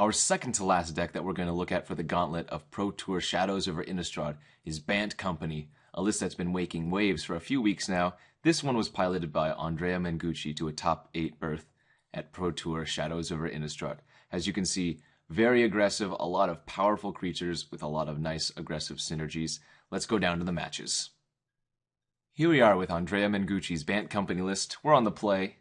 Our second to last deck that we're going to look at for the gauntlet of Pro Tour Shadows over Innistrad is Bant Company, a list that's been making waves for a few weeks now. This one was piloted by Andrea Mengucci to a top 8 berth at Pro Tour Shadows over Innistrad. As you can see, very aggressive, a lot of powerful creatures with a lot of nice aggressive synergies. Let's go down to the matches. Here we are with Andrea Mengucci's Bant Company list. We're on the play.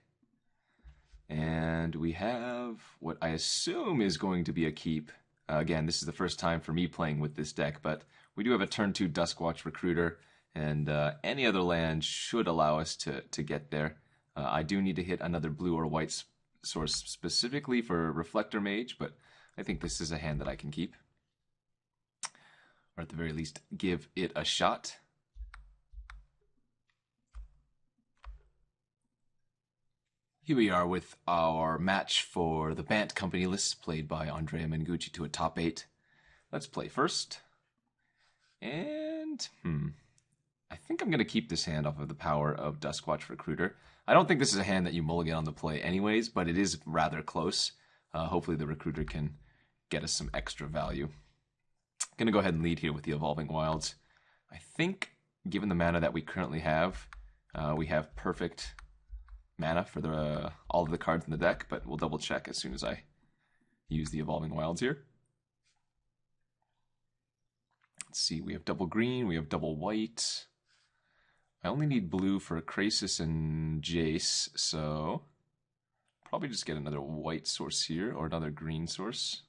And we have what I assume is going to be a keep. Again, this is the first time for me playing with this deck, but we do have a turn 2 Duskwatch Recruiter, and any other land should allow us to get there. I do need to hit another blue or white source specifically for Reflector Mage, but I think this is a hand that I can keep. Or at the very least, give it a shot. Here we are with our match for the Bant Company list, played by Andrea Mengucci to a top 8. Let's play first. And, I think I'm going to keep this hand off of the power of Duskwatch Recruiter. I don't think this is a hand that you mulligan on the play anyways, but it is rather close. Hopefully the Recruiter can get us some extra value. I'm going to go ahead and lead here with the Evolving Wilds. I think, given the mana that we currently have, we have perfect mana for all of the cards in the deck, but we'll double check as soon as I use the Evolving Wilds here. Let's see, we have double green, we have double white. I only need blue for Krasis and Jace, so probably just get another white source here, or another green source.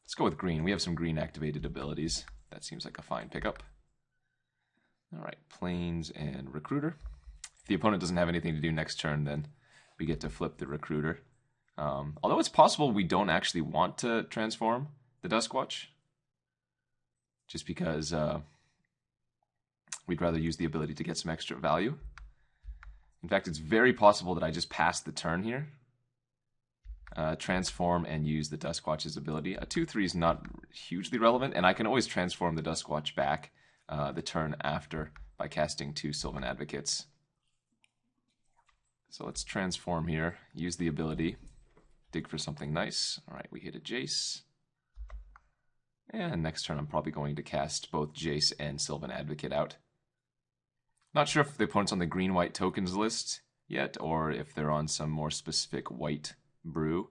Let's go with green. We have some green activated abilities. That seems like a fine pickup. Alright, Plains and Recruiter. If the opponent doesn't have anything to do next turn, then we get to flip the Recruiter. Although it's possible we don't actually want to transform the Duskwatch, just because we'd rather use the ability to get some extra value. In fact, it's very possible that I just pass the turn here, transform and use the Duskwatch's ability. A 2/3 is not hugely relevant, and I can always transform the Duskwatch back the turn after by casting 2 Sylvan Advocates. So let's transform here, use the ability, dig for something nice. Alright, we hit a Jace. And next turn I'm probably going to cast both Jace and Sylvan Advocate out. Not sure if the opponent's on the green-white tokens list yet, or if they're on some more specific white brew,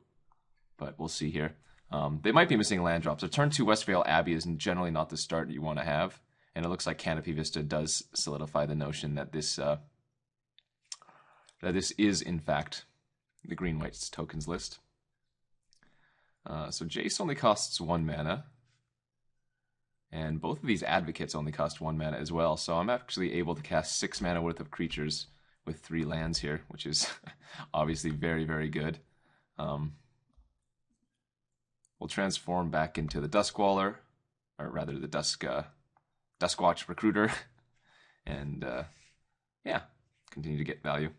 but we'll see here. They might be missing land drops. A turn 2 Westvale Abbey is generally not the start you want to have, and it looks like Canopy Vista does solidify the notion that this is, in fact, the green-white tokens list. So Jace only costs 1 mana, and both of these Advocates only cost 1 mana as well, so I'm actually able to cast 6 mana worth of creatures with 3 lands here, which is obviously very, very good. We'll transform back into the Duskwaller, or rather the Duskwatch Recruiter, and yeah, continue to get value.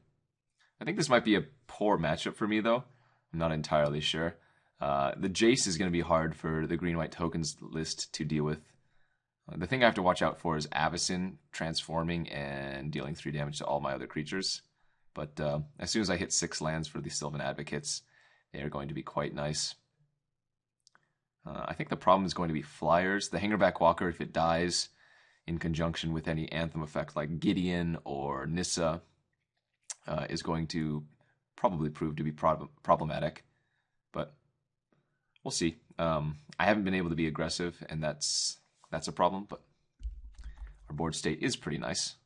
I think this might be a poor matchup for me, though. I'm not entirely sure. The Jace is going to be hard for the green-white tokens list to deal with. The thing I have to watch out for is Avacyn transforming and dealing 3 damage to all my other creatures. But as soon as I hit 6 lands for the Sylvan Advocates, they are going to be quite nice. I think the problem is going to be flyers. The Hangerback Walker, if it dies in conjunction with any Anthem effect like Gideon or Nissa, is going to probably prove to be problematic, but we'll see. I haven't been able to be aggressive, and that's a problem, but our board state is pretty nice.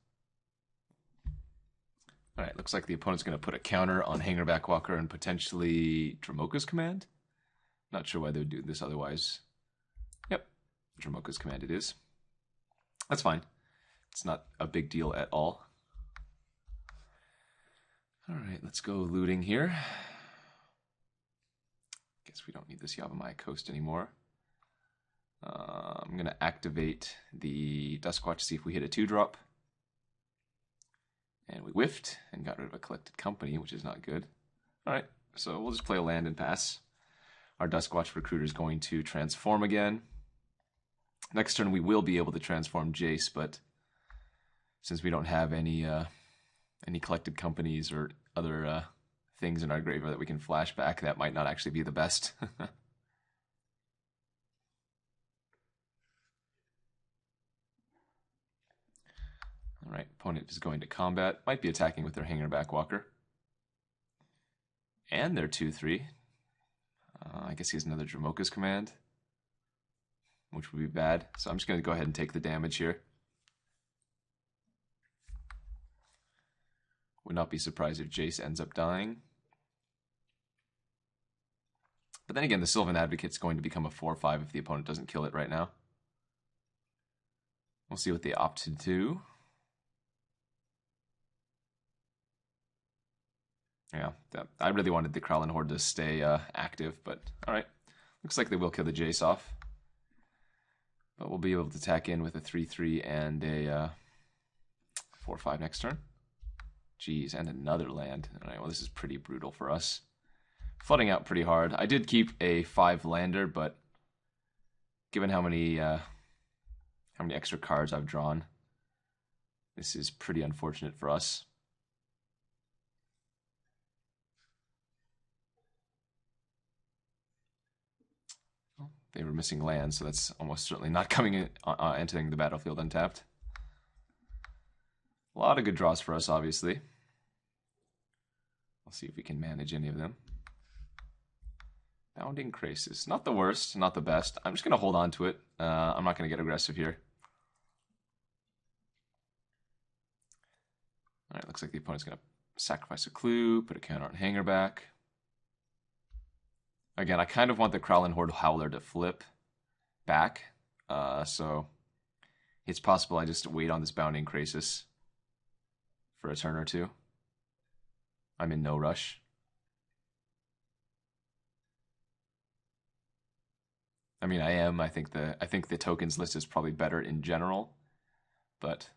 Alright, looks like the opponent's going to put a counter on Hangerback Walker and potentially Dromoka's Command. Not sure why they would do this otherwise. Yep, Dromoka's Command it is. That's fine. It's not a big deal at all. Alright, let's go looting here. Guess we don't need this Yavimaya Coast anymore. I'm going to activate the Duskwatch, see if we hit a 2-drop. And we whiffed and got rid of a Collected Company, which is not good. Alright, so we'll just play a land and pass. Our Duskwatch Recruiter is going to transform again. Next turn we will be able to transform Jace, but since we don't have any Collected Companies or other things in our graveyard that we can flash back, that might not actually be the best. Alright, opponent is going to combat. Might be attacking with their Hangerback Walker. And their 2-3. I guess he has another Dramoka's Command, which would be bad. So I'm just going to go ahead and take the damage here. Would not be surprised if Jace ends up dying. But then again, the Sylvan Advocate's going to become a 4-5 if the opponent doesn't kill it right now. We'll see what they opt to do. Yeah, I really wanted the Kralin Horde to stay active, but alright. Looks like they will kill the Jace off. But we'll be able to attack in with a 3-3 and a 4-5 next turn. Jeez, and another land. Alright, well this is pretty brutal for us. Flooding out pretty hard. I did keep a 5-lander, but given how many extra cards I've drawn, this is pretty unfortunate for us. They were missing lands, so that's almost certainly not coming in, entering the battlefield untapped. A lot of good draws for us, obviously. We'll see if we can manage any of them. Bounding Krasis. Not the worst, not the best. I'm just going to hold on to it. I'm not going to get aggressive here. Alright, looks like the opponent's going to sacrifice a clue, put a counter on Hangerback. Again, I kind of want the Kralin Horde Howler to flip back, so it's possible I just wait on this Bounding Krasis for a turn or two. I'm in no rush. I mean, I am. I think the tokens list is probably better in general, but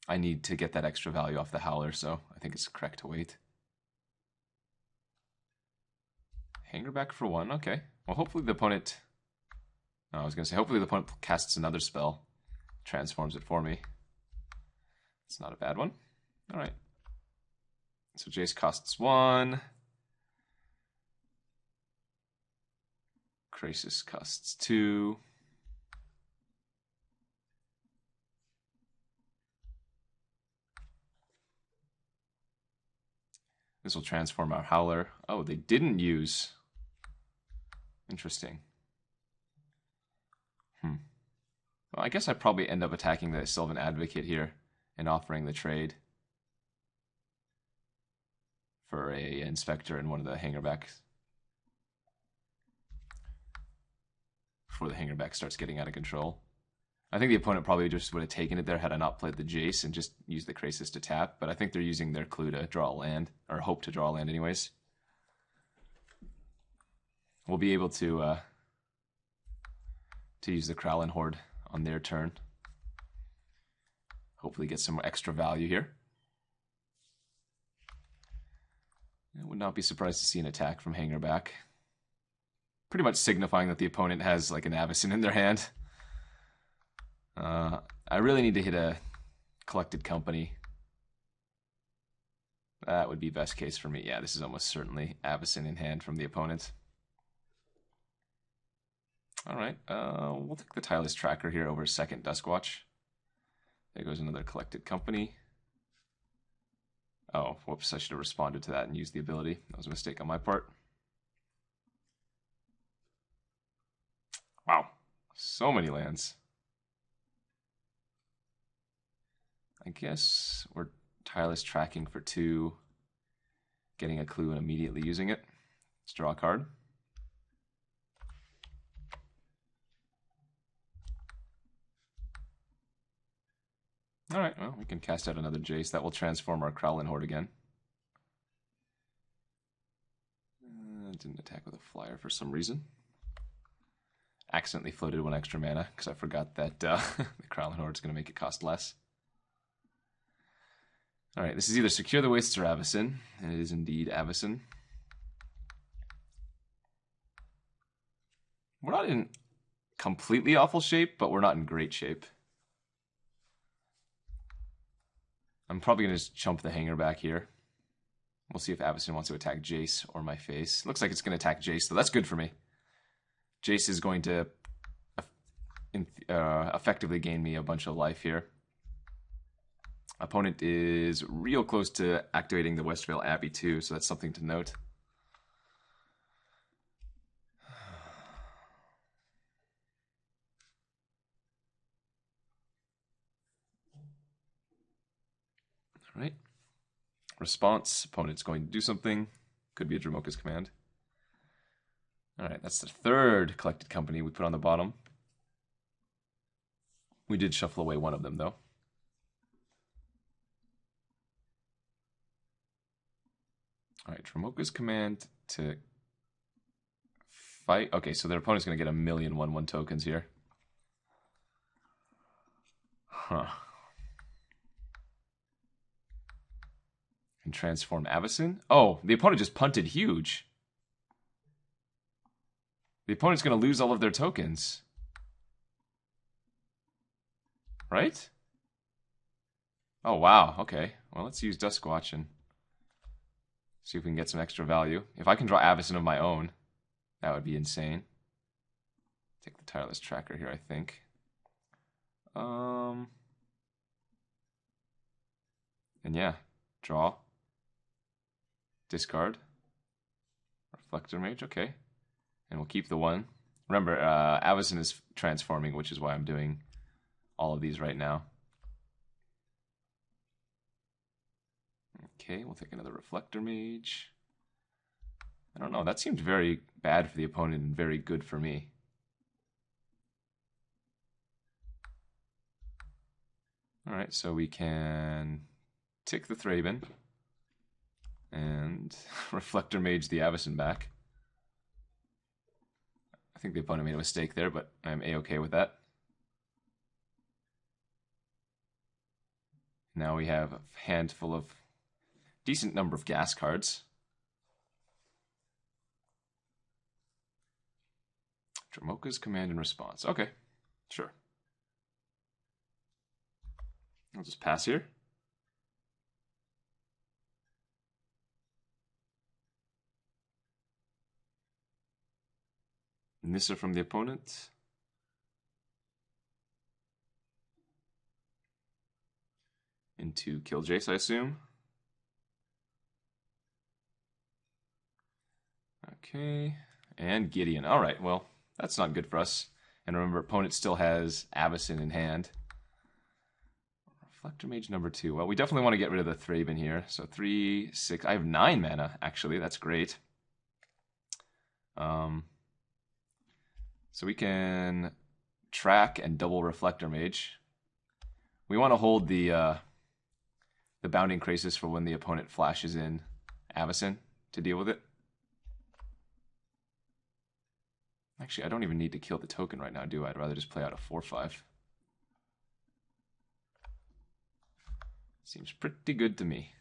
I need to get that extra value off the Howler, so I think it's correct to wait. Hangerback for 1, okay. Well, hopefully the opponent... No, I was going to say, hopefully the opponent casts another spell, transforms it for me. It's not a bad one. Alright. So Jace costs 1. Krasis costs 2. This will transform our Howler. Oh, they didn't use... Interesting. Well, I guess I'd probably end up attacking the Sylvan Advocate here and offering the trade for a Inspector and one of the Hangerbacks. Before the Hangerback starts getting out of control. I think the opponent probably just would have taken it there had I not played the Jace and just used the Krasis to tap, but I think they're using their clue to draw a land, or hope to draw a land anyways. We'll be able to use the Kralin Horde on their turn. Hopefully get some extra value here. I would not be surprised to see an attack from Hangerback. Pretty much signifying that the opponent has like an Avacyn in their hand. I really need to hit a Collected Company. That would be best case for me. Yeah, this is almost certainly Avacyn in hand from the opponent. Alright, we'll take the Tireless Tracker here over second Duskwatch. There goes another Collected Company. Oh, whoops, I should have responded to that and used the ability. That was a mistake on my part. Wow, so many lands. I guess we're Tireless Tracking for 2, getting a clue and immediately using it. Let's draw a card. Alright, well, we can cast out another Jace. That will transform our Kralin Horde again. Didn't attack with a flyer for some reason. Accidentally floated 1 extra mana because I forgot that the Kralin Horde is going to make it cost less. Alright, this is either Secure the Wastes or Avacyn, and it is indeed Avacyn. We're not in completely awful shape, but we're not in great shape. I'm probably going to just chump the Hangerback here. We'll see if Avacyn wants to attack Jace or my face. Looks like it's going to attack Jace, so that's good for me. Jace is going to effectively gain me a bunch of life here. Opponent is real close to activating the Westvale Abbey too, so that's something to note. All right. Response, opponent's going to do something. Could be a Dromoka's Command. All right, that's the third collected company we put on the bottom. We did shuffle away one of them, though. All right, Dromoka's Command to fight. Okay, so their opponent's going to get 1,000,000 1/1 tokens here. Huh. And transform Avacyn? Oh, the opponent just punted huge. The opponent's going to lose all of their tokens. Right? Oh, wow. Okay. Well, let's use Duskwatch and see if we can get some extra value. If I can draw Avacyn of my own, that would be insane. Take the Tireless Tracker here, I think. And yeah, draw. Discard. Reflector Mage, okay. And we'll keep the one. Remember, Avacyn is transforming, which is why I'm doing all of these right now. Okay, we'll take another Reflector Mage. I don't know, that seemed very bad for the opponent and very good for me. Alright, so we can tick the Thraben and Reflector Mage the Avacyn back. I think the opponent made a mistake there, but I'm A-okay with that. Now we have a handful of decent number of gas cards. Dromoka's Command and Response. Okay, sure. I'll just pass here. Nissa from the opponent. Into kill Jace, I assume. Okay. And Gideon. Alright, well, that's not good for us. And remember, opponent still has Avacyn in hand. Reflector Mage number 2. Well, we definitely want to get rid of the Thraben here. So 3, 6. I have 9 mana, actually. That's great. So we can track and double Reflector Mage. We want to hold the Bounding Krasis for when the opponent flashes in Avacyn to deal with it. Actually, I don't even need to kill the token right now, do I? I'd rather just play out a 4/5. Seems pretty good to me.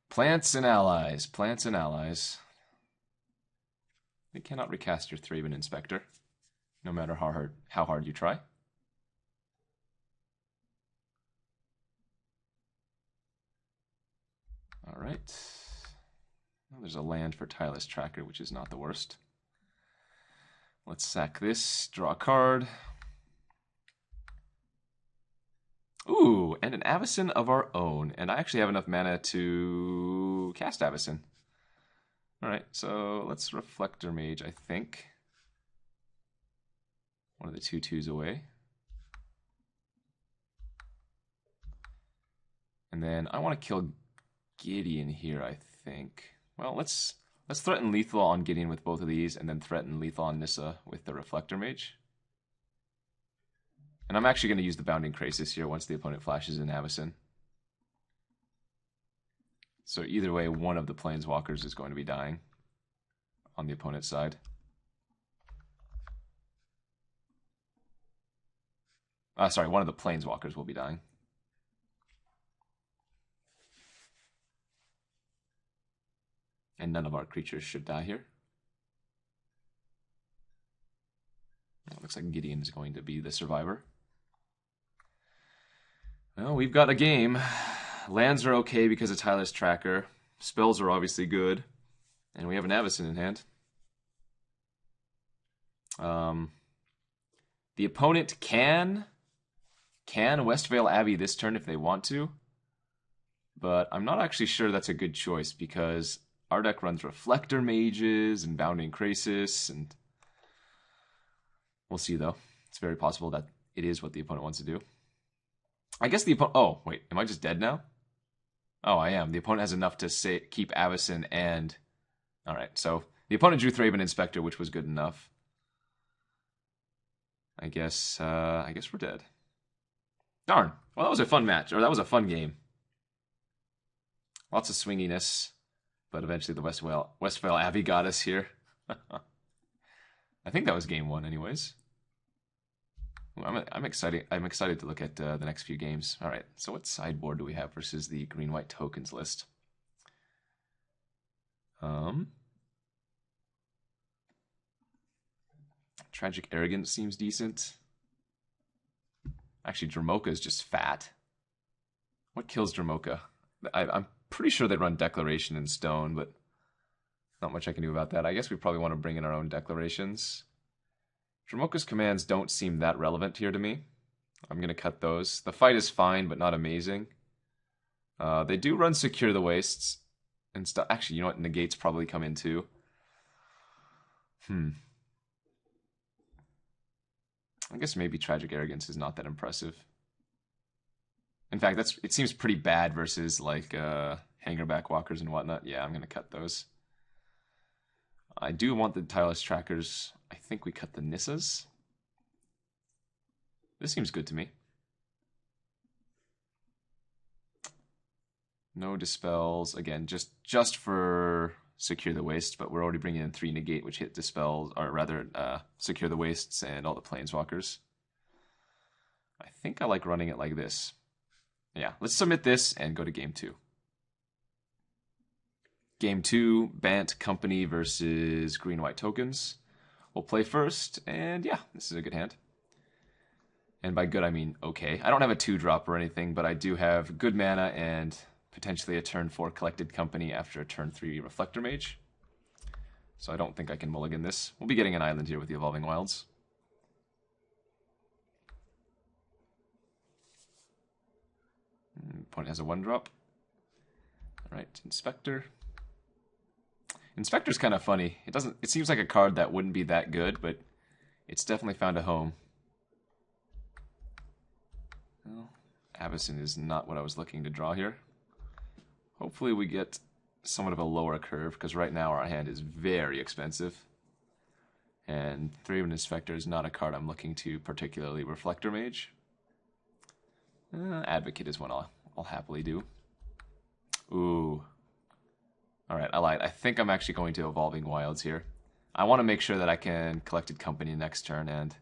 Plants and allies. Plants and allies. They cannot recast your Thraben Inspector, no matter how hard you try. All right. Well, there's a land for Tireless Tracker, which is not the worst. Let's sack this, draw a card. Ooh, and an Avacyn of our own. And I actually have enough mana to cast Avacyn. Alright, so let's Reflector Mage, I think. One of the 2/2s away. And then I want to kill Gideon here, I think. Well, let's threaten lethal on Gideon with both of these, and then threaten lethal on Nissa with the Reflector Mage. And I'm actually going to use the Bounding Krasis here once the opponent flashes in Avacyn. So either way, one of the Planeswalkers is going to be dying on the opponent's side. Sorry, one of the Planeswalkers will be dying. And none of our creatures should die here. It looks like Gideon is going to be the survivor. Well, we've got a game. Lands are okay because of Tireless Tracker. Spells are obviously good. And we have an Avacyn in hand. The opponent can Westvale Abbey this turn if they want to, but I'm not actually sure that's a good choice because our deck runs Reflector Mages and Bounding Krasis, and we'll see though. It's very possible that it is what the opponent wants to do. I guess the opponent... Oh, wait, am I just dead now? Oh, I am. The opponent has enough to keep Avacyn and... Alright, so the opponent drew Thraben Inspector, which was good enough. I guess we're dead. Darn. Well, that was a fun match, or that was a fun game. Lots of swinginess, but eventually the Westvale Abbey got us here. I think that was game 1 anyways. I'm excited. I'm excited to look at the next few games. All right. So what sideboard do we have versus the green-white tokens list? Tragic Arrogance seems decent. Actually, Dromoka is just fat. What kills Dromoka? I'm pretty sure they run Declaration in stone, but not much I can do about that. I guess we probably want to bring in our own declarations. Dromoka's commands don't seem that relevant here to me. I'm going to cut those. The fight is fine, but not amazing. They do run Secure the Wastes and stuff. Actually, you know what? Negates probably come in too. I guess maybe Tragic Arrogance is not that impressive. In fact, it seems pretty bad versus like Hangerback Walkers and whatnot. Yeah, I'm going to cut those. I do want the Tireless Trackers. I think we cut the Nissas. This seems good to me. No Dispels. Again, just for Secure the Waste, but we're already bringing in 3 Negate, which hit Dispels, or rather, Secure the Wastes and all the Planeswalkers. I think I like running it like this. Yeah, let's submit this and go to game 2. Game 2, Bant Company versus green-white tokens. We'll play first, and yeah, this is a good hand. And by good, I mean okay. I don't have a 2-drop or anything, but I do have good mana and potentially a turn 4 Collected Company after a turn 3 Reflector Mage. So I don't think I can mulligan this. We'll be getting an island here with the Evolving Wilds. Opponent has a 1-drop. Alright, Inspector. Inspector's kind of funny. It seems like a card that wouldn't be that good, but it's definitely found a home. Well, Avacyn is not what I was looking to draw here. Hopefully we get somewhat of a lower curve, because right now our hand is very expensive. And Thraben Inspector is not a card I'm looking to particularly Reflector Mage. Advocate is one I'll happily do. Ooh. Alright, I lied. I think I'm actually going to Evolving Wilds here. I want to make sure that I can Collected Company next turn, and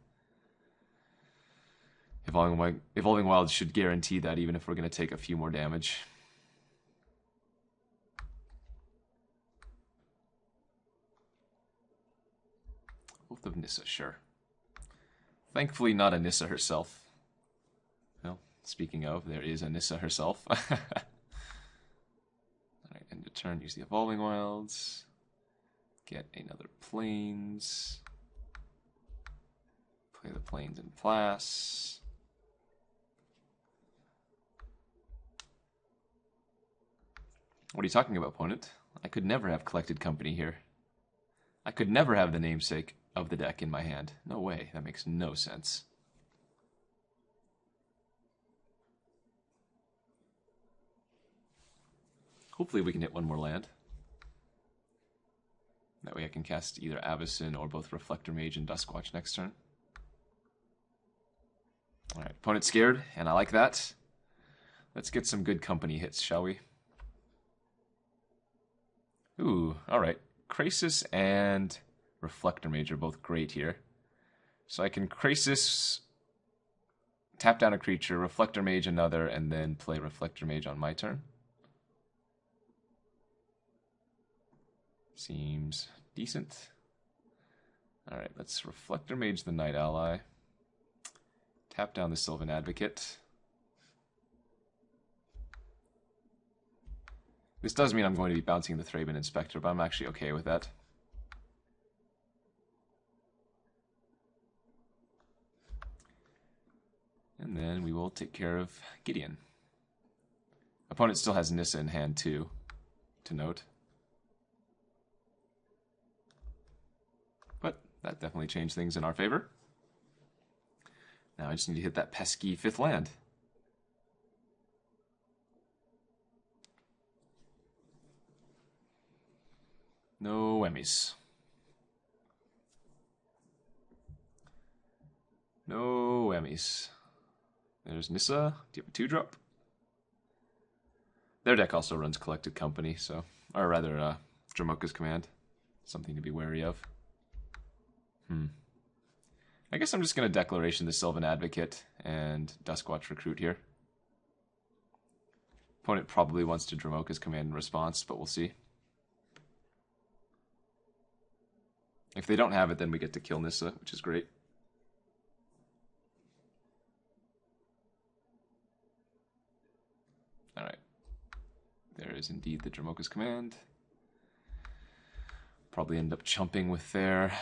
Evolving Wilds should guarantee that, even if we're going to take a few more damage. Oath of Nissa, sure. Thankfully not a Nissa herself. Well, speaking of, there is a Nissa herself. Alright, end of turn, use the Evolving Wilds. Get another Plains. Play the Plains in Plas. What are you talking about, opponent? I could never have Collected Company here. I could never have the namesake of the deck in my hand. No way. That makes no sense. Hopefully we can hit one more land. That way I can cast either Avacyn or both Reflector Mage and Duskwatch next turn. Alright, opponent's scared, and I like that. Let's get some good company hits, shall we? Ooh, alright. Krasis and Reflector Mage are both great here. So I can Krasis, tap down a creature, Reflector Mage another, and then play Reflector Mage on my turn. Seems decent. Alright, let's Reflector Mage the Night Ally. Tap down the Sylvan Advocate. This does mean I'm going to be bouncing the Thraben Inspector, but I'm actually okay with that. And then we will take care of Gideon. Opponent still has Nissa in hand too, to note. But that definitely changed things in our favor. Now I just need to hit that pesky 5th land. No whammies. No whammies. There's Nissa. Do you have a 2-drop? Their deck also runs Collected Company, so... Or rather, Dramoka's Command. Something to be wary of. I guess I'm just going to Declaration the Sylvan Advocate and Duskwatch Recruit here. Opponent probably wants to Dramoka's Command in response, but we'll see. If they don't have it, then we get to kill Nissa, which is great. Alright. There is indeed the Dramoka's Command. Probably end up chumping with their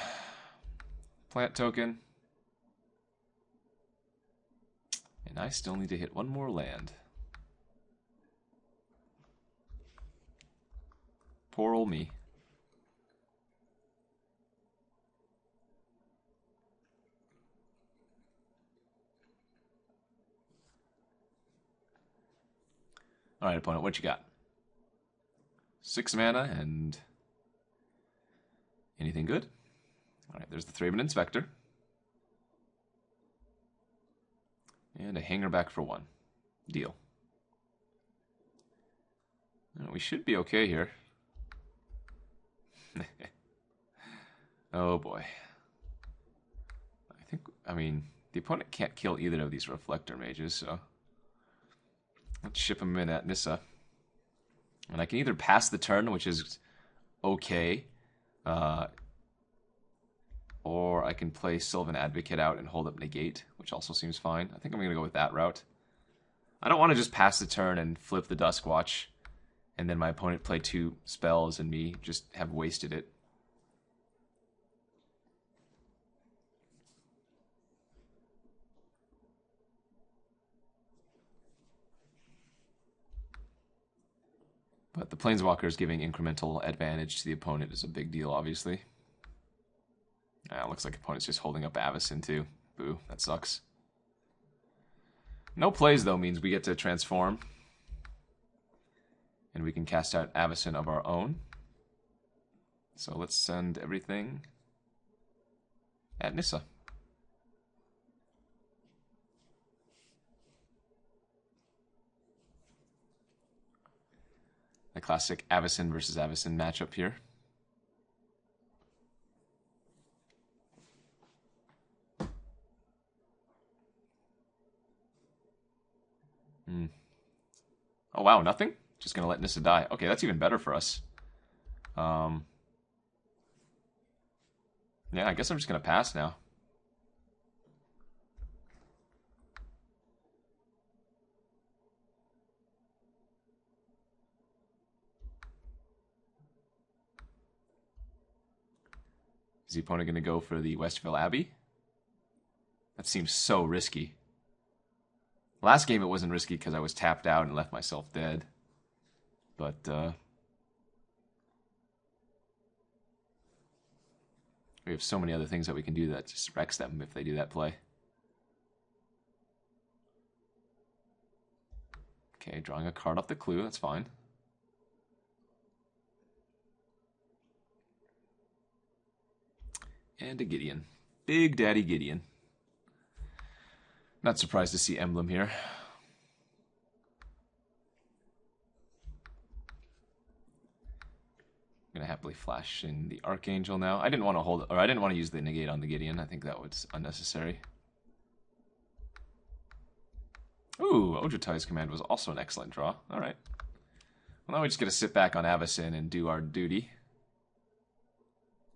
plant token. And I still need to hit one more land. Poor ol' me. Alright, opponent, what you got? 6 mana and... anything good? Alright, there's the Thraben Inspector. And a hanger back for 1. Deal. We should be okay here. Oh boy. I mean, the opponent can't kill either of these Reflector Mages, so... let's ship him in at Nissa. And I can either pass the turn, which is okay, or I can play Sylvan Advocate out and hold up Negate, which also seems fine. I think I'm going to go with that route. I don't want to just pass the turn and flip the Duskwatch, and then my opponent play 2 spells and me just have wasted it. But the Planeswalkers giving incremental advantage to the opponent is a big deal, obviously. It looks like the opponent's just holding up Avacyn too. Boo, that sucks. No plays, though, means we get to transform. And we can cast out Avacyn of our own. So let's send everything at Nissa. The classic Avacyn versus Avacyn matchup here. Oh wow, nothing? Just gonna let Nissa die. Okay, that's even better for us. Yeah, I guess I'm just gonna pass now. Is the opponent going to go for the Westville Abbey? That seems so risky. Last game it wasn't risky because I was tapped out and left myself dead. But, we have so many other things that we can do that just wrecks them if they do that play. Okay, drawing a card off the clue, that's fine. And a Gideon. Big Daddy Gideon. Not surprised to see Emblem here. I'm gonna happily flash in the Archangel now. I didn't want to hold, or I didn't want to use the negate on the Gideon. I think that was unnecessary. Ooh, Ojutai's Command was also an excellent draw. All right. Well, now we just get to sit back on Avacyn and do our duty.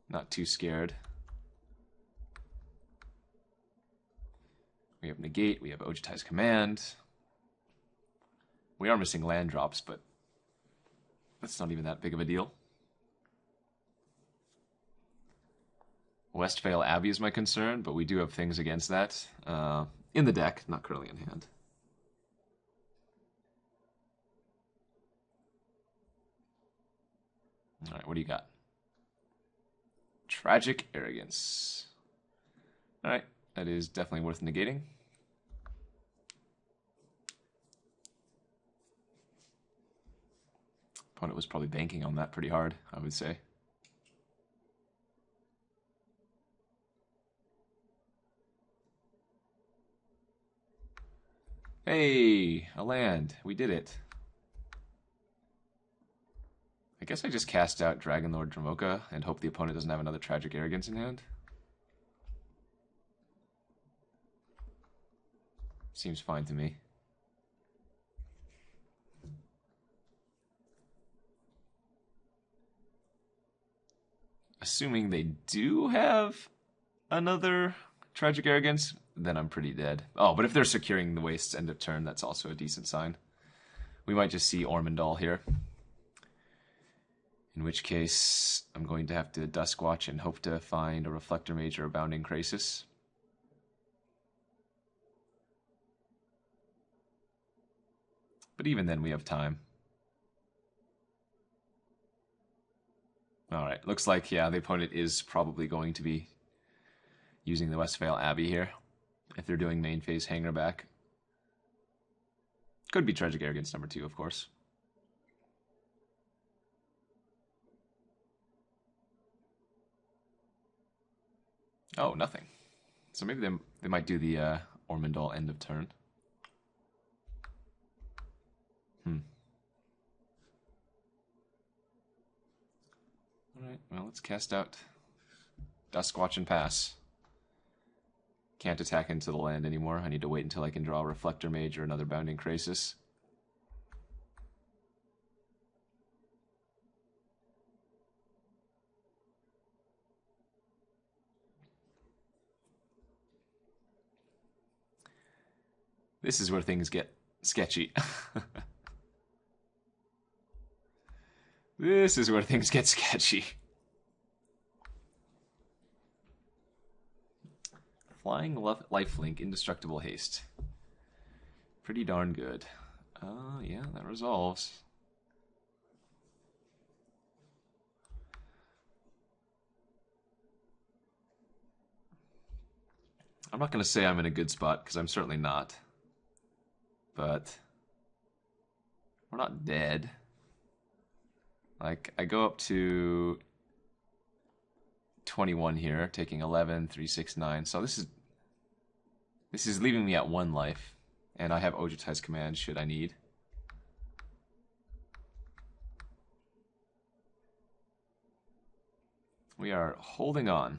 Not too scared. We have Negate, we have Ojutai's Command. We are missing land drops, but that's not even that big of a deal. Westvale Abbey is my concern, but we do have things against that. In the deck, not currently in hand. All right, what do you got? Tragic Arrogance. All right, that is definitely worth negating. Opponent was probably banking on that pretty hard, I would say. Hey, a land. We did it. I guess I just cast out Dragonlord Dromoka and hope the opponent doesn't have another Tragic Arrogance in hand. Seems fine to me. Assuming they do have another Tragic Arrogance, then I'm pretty dead. Oh, but if they're securing the Wastes end of turn, that's also a decent sign. We might just see Ormondal here. In which case, I'm going to have to Duskwatch and hope to find a Reflector Mage or a Bounding Krasis. But even then, we have time. Alright, looks like, yeah, the opponent is probably going to be using the Westvale Abbey here. If they're doing main phase Hanger back. Could be Tragic Arrogance number 2, of course. Oh, nothing. So maybe they might do the Ormondal end of turn. Alright, well, let's cast out Duskwatch and pass. Can't attack into the land anymore. I need to wait until I can draw a Reflector Mage or another Bounding Krasis. This is where things get sketchy. This is where things get sketchy. Flying Lifelink, Indestructible Haste. Pretty darn good. Yeah, that resolves. I'm not going to say I'm in a good spot, because I'm certainly not. But we're not dead. Like, I go up to 21 here, taking 11, 3, 6, 9. So this is leaving me at 1 life. And I have Ojutai's Command should I need. We are holding on.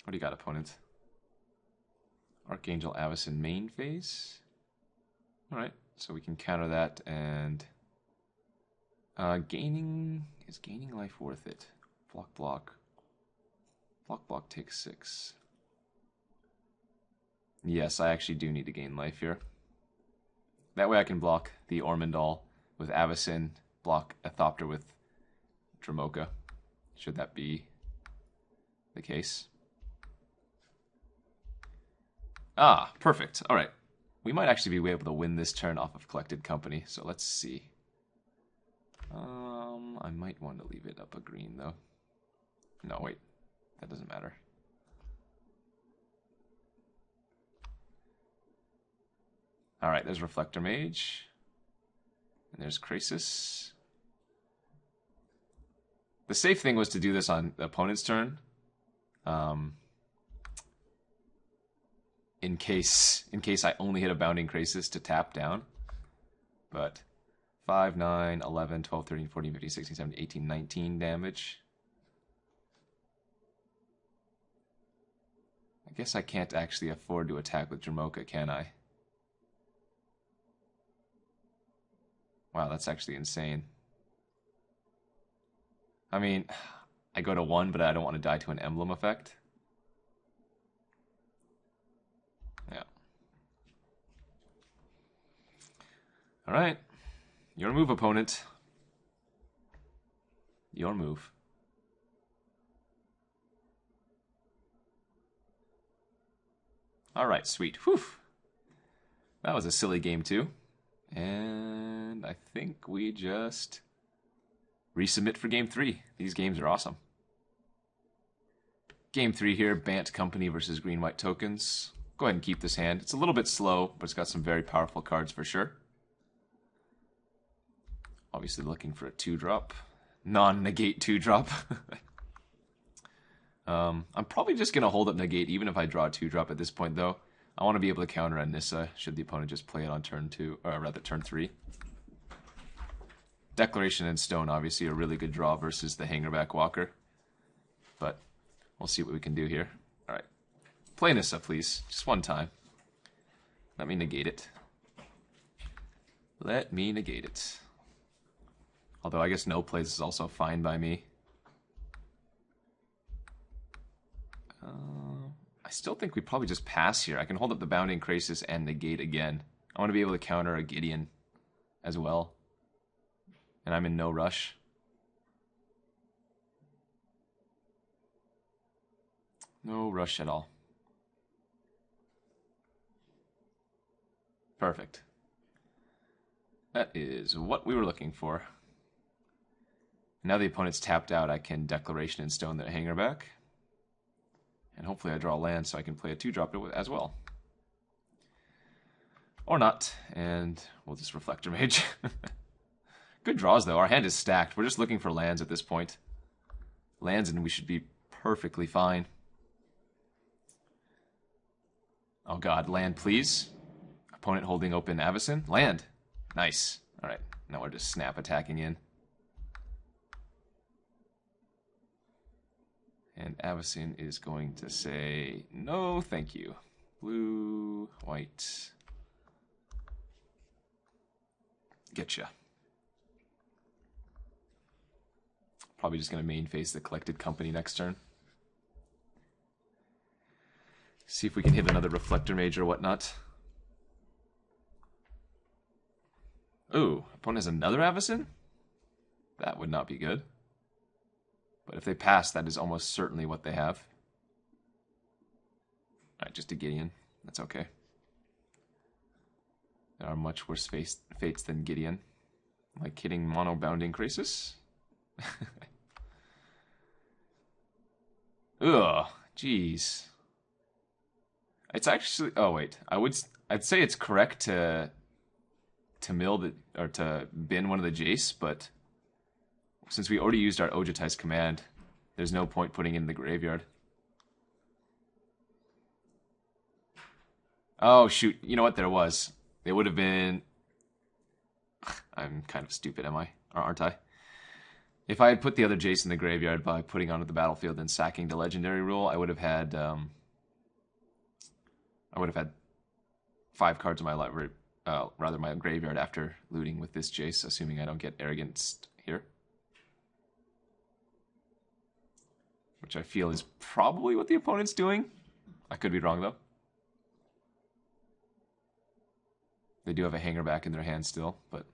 What do you got, opponent? Archangel Avacyn main phase. Alright, so we can counter that and is gaining life worth it? Block. Block takes 6. Yes, I actually do need to gain life here. That way I can block the Ormondal with Avacyn, block a Thopter with Dromoka, should that be the case. Ah, perfect. All right. We might actually be able to win this turn off of Collected Company, so let's see. I might want to leave it up a green, though. No, wait. That doesn't matter. All right, there's Reflector Mage. And there's Krasis. The safe thing was to do this on the opponent's turn. In case I only hit a Bounding Krasis to tap down. But 5, 9, 11, 12, 13, 14, 15, 16, 17, 18, 19 damage. I guess I can't actually afford to attack with Dromoka, can I? Wow, that's actually insane. I mean, I go to 1, but I don't want to die to an emblem effect. Yeah. Alright. Your move, opponent. Your move. Alright, sweet. Whew. That was a silly game too. And I think we just resubmit for game 3. These games are awesome. Game 3 here, Bant Company versus Green-White Tokens. Go ahead and keep this hand. It's a little bit slow, but it's got some very powerful cards for sure. Obviously looking for a 2-drop. Non-negate 2-drop. I'm probably just going to hold up negate even if I draw a 2-drop at this point though. I want to be able to counter a Nissa should the opponent just play it on turn 2, or rather turn 3. Declaration and Stone, obviously a really good draw versus the Hangerback Walker. But we'll see what we can do here. Alright. Play Nissa, please. Just one time. Let me negate it. Let me negate it. Although I guess no plays is also fine by me. I still think we probably just pass here. I can hold up the Bounding Krasis and negate again. I want to be able to counter a Gideon as well. And I'm in no rush. No rush at all. Perfect. That is what we were looking for. Now the opponent's tapped out, I can Declaration and Stone their Hangerback. And hopefully I draw a land so I can play a 2-drop as well. Or not, and we'll just Reflector Mage. Good draws though, our hand is stacked. We're just looking for lands at this point. Lands and we should be perfectly fine. Oh god, land please. Opponent holding open Avacyn. Land! Nice. Alright, now we're just snap attacking in. And Avacyn is going to say, no, thank you. Blue, white. Getcha. Probably just going to main phase the Collected Company next turn. See if we can hit another Reflector Mage or whatnot. Ooh, opponent has another Avacyn? That would not be good. But if they pass, that is almost certainly what they have. Alright, just a Gideon. That's okay. There are much worse fates than Gideon. Like hitting mono Bounding Krasis. Ugh, jeez. It's actually... Oh, wait. I'd say it's correct to mill the, or to bin one of the Jace, but... Since we already used our Ojutai's command, there's no point putting it in the graveyard. Oh, shoot. You know what? There was. They would have been... I'm kind of stupid, am I? Or aren't I? If I had put the other Jace in the graveyard by putting onto the battlefield and sacking the legendary rule, I would have had... I would have had 5 cards in my library, rather my graveyard after looting with this Jace, assuming I don't get Arroganced here. Which I feel is probably what the opponent's doing. I could be wrong, though. They do have a Hangerback in their hand still, but...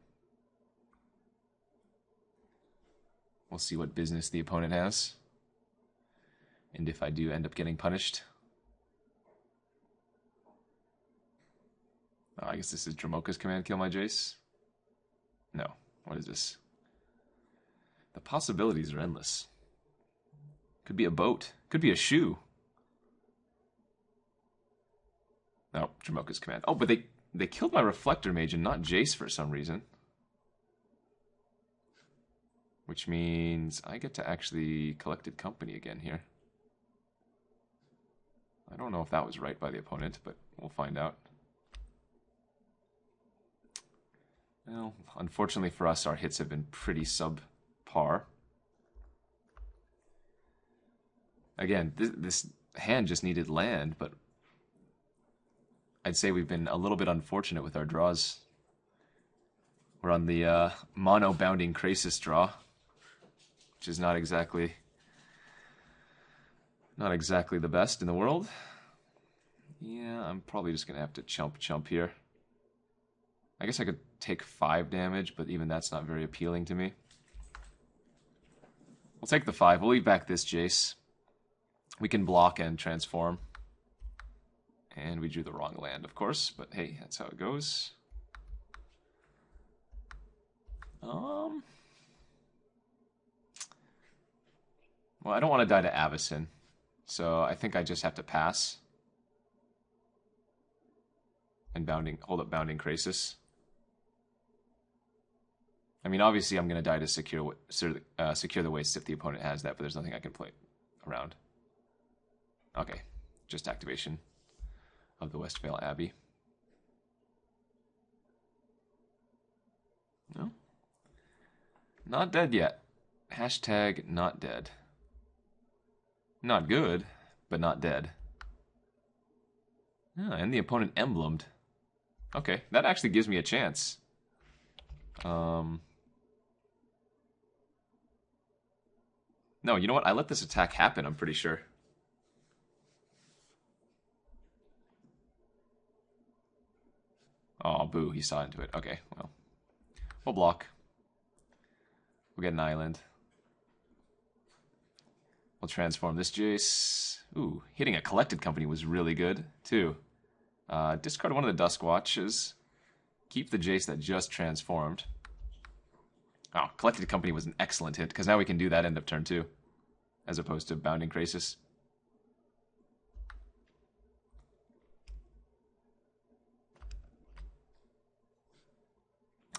We'll see what business the opponent has. And if I do end up getting punished. Oh, I guess this is Dramoka's command, kill my Jace? No. What is this? The possibilities are endless. Could be a boat. Could be a shoe. No, Dramoka's command. Oh, but they killed my Reflector Mage and not Jace for some reason. Which means I get to actually Collected Company again here. I don't know if that was right by the opponent, but we'll find out. Well, unfortunately for us, our hits have been pretty subpar. Again, this hand just needed land, but I'd say we've been a little bit unfortunate with our draws. We're on the mono Bounding Krasis draw, which is not exactly the best in the world. Yeah, I'm probably just gonna have to chump here. I guess I could take 5 damage, but even that's not very appealing to me. We'll take the 5. We'll leave back this Jace. We can block and transform. And we drew the wrong land, of course, but hey, that's how it goes. Well, I don't want to die to Avacyn, so I think I just have to pass. And hold up Bounding Krasis. I mean, obviously I'm going to die to secure the waste if the opponent has that, but there's nothing I can play around. Okay, just activation of the Westvale Abbey. No. Not dead yet. Hashtag not dead. Not good, but not dead. Ah, and the opponent emblemed. Okay, that actually gives me a chance. No, you know what? I let this attack happen, I'm pretty sure. Oh, boo, he saw into it. Okay, well. We'll block. We'll get an island. We'll transform this Jace. Ooh, hitting a Collected Company was really good, too. Discard one of the Duskwatches. Keep the Jace that just transformed. Oh, Collected Company was an excellent hit, because now we can do that end of turn, too. As opposed to Bounding Krasis.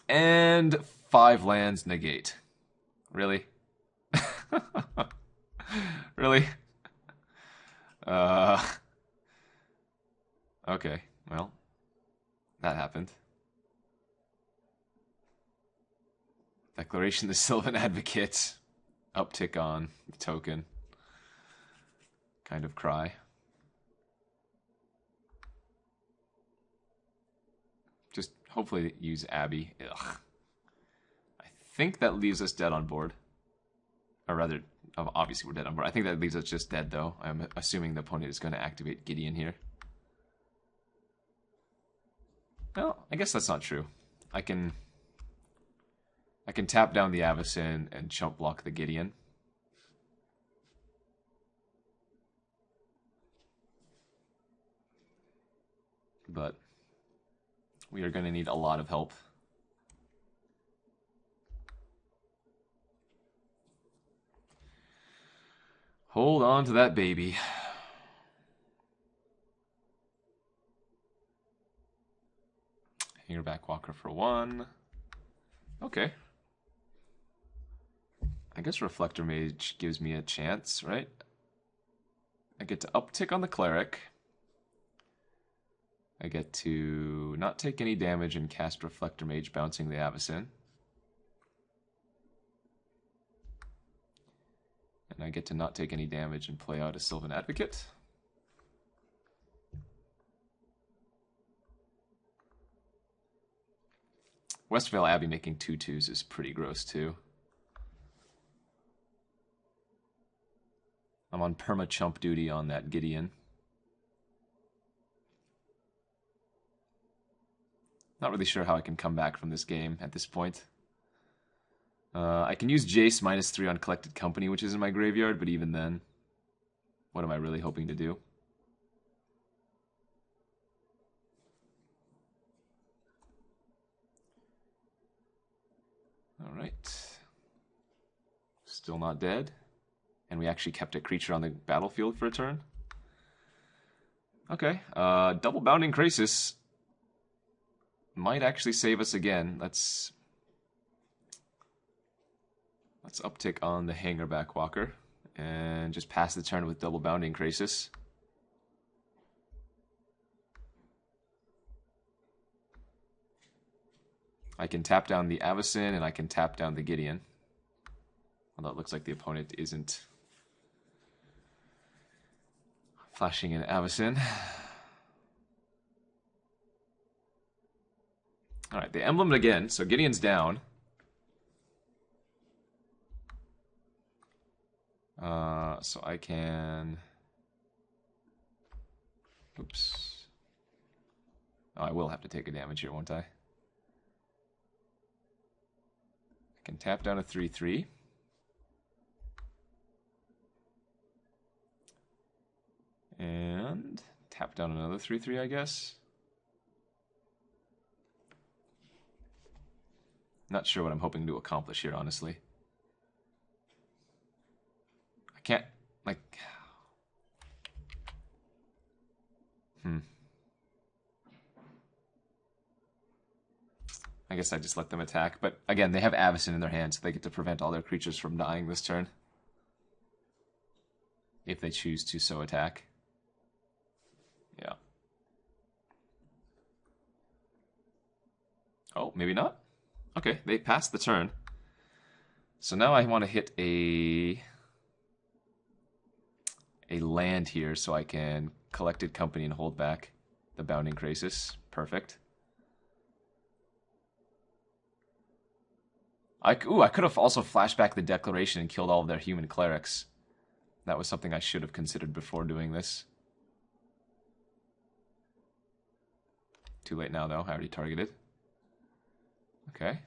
And 5 lands negate. Really? Really? Okay, well, that happened. Declaration the Sylvan Advocate. Uptick on the token. Kind of cry. Just hopefully use Abby. Ugh. I think that leaves us dead on board. Or rather, obviously we're dead on board. I think that leaves us just dead, though. I'm assuming the opponent is going to activate Gideon here. Well, I guess that's not true. I can tap down the Avacyn and chump block the Gideon. But we are going to need a lot of help. Hold on to that baby. Hangerback Walker for 1. Okay. I guess Reflector Mage gives me a chance, right? I get to uptick on the Cleric. I get to not take any damage and cast Reflector Mage, bouncing the Avacyn. And I get to not take any damage and play out a Sylvan Advocate. Westvale Abbey making 2/2s is pretty gross, too. I'm on perma-chump duty on that Gideon. Not really sure how I can come back from this game at this point. I can use Jace -3 on Collected Company, which is in my graveyard, but even then, what am I really hoping to do? Alright. Still not dead. And we actually kept a creature on the battlefield for a turn. Okay, double Bounding Krasis might actually save us again. Let's uptick on the Hangerback Walker and just pass the turn with double Bounding Krasis. I can tap down the Avacyn and I can tap down the Gideon. Although it looks like the opponent isn't flashing an Avacyn. Alright, they emblemed again, so Gideon's down. So I can... Oops. Oh, I will have to take a damage here, won't I? I can tap down a 3/3. And tap down another 3/3, I guess. Not sure what I'm hoping to accomplish here, honestly. I can't, like... I guess I just let them attack. But again, they have Avacyn in their hand, so they get to prevent all their creatures from dying this turn. If they choose to so attack. Yeah. Oh, maybe not? Okay, they passed the turn. So now I want to hit a land here so I can Collected Company and hold back the Bounding Krasis. Perfect. I could have also flashed back the Declaration and killed all of their human clerics. That was something I should have considered before doing this. Too late now, though. I already targeted. Okay.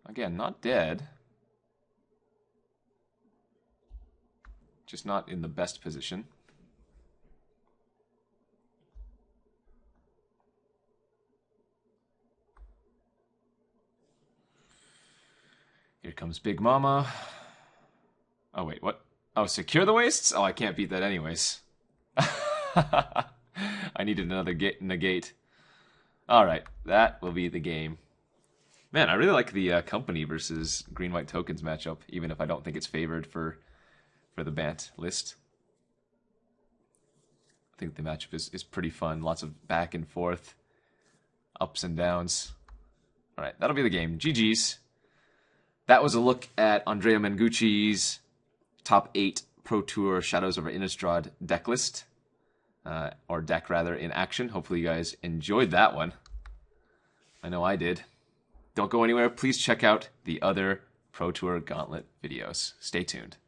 Again, not dead. Just not in the best position. Here comes Big Mama. Oh, wait, what? Oh, secure the wastes? Oh, I can't beat that anyways. I needed another negate. Alright, that will be the game. Man, I really like the Company versus Green-White Tokens matchup, even if I don't think it's favored for the Bant list. I think the matchup is pretty fun. Lots of back and forth, ups and downs. Alright, that'll be the game. GG's. That was a look at Andrea Mengucci's top 8 Pro Tour Shadows over Innistrad deck list. Or deck, rather, in action. Hopefully you guys enjoyed that one. I know I did. Don't go anywhere. Please check out the other Pro Tour Gauntlet videos. Stay tuned.